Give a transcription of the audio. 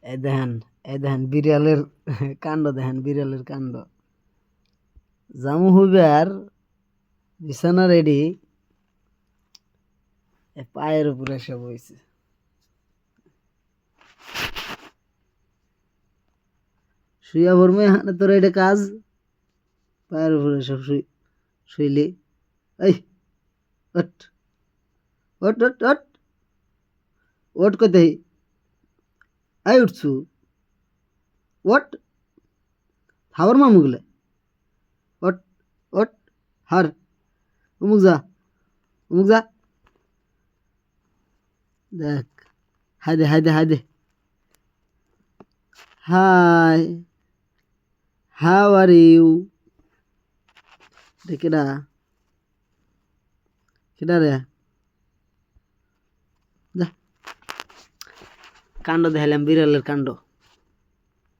এই দেখেন, এই দেখেন বিড়ালের কাণ্ড, দেখেন বিড়ালের কাণ্ড। জামু হইবে আর বিছানা রেডি, পায়ের উপরে এসে বইছে। শুইয়া পড়বে, হাতে তোর এটা কাজ, পায়ের উপরে সব শুইলি। এই ওঠ, ওঠ ওঠ ওঠ, ওঠ কোথায়? এই উঠছু, ওঠ, হাওয়ার মামুগুলো, ওঠ, ওঠ, হার, অমুক যা, অমুক যা। দেখ, হাই দে, হাই দে, হাই দে। Hi, how are you? কেডা? কেডা রে? যা, কাণ্ড দেখাইলাম বিড়ালের কাণ্ড।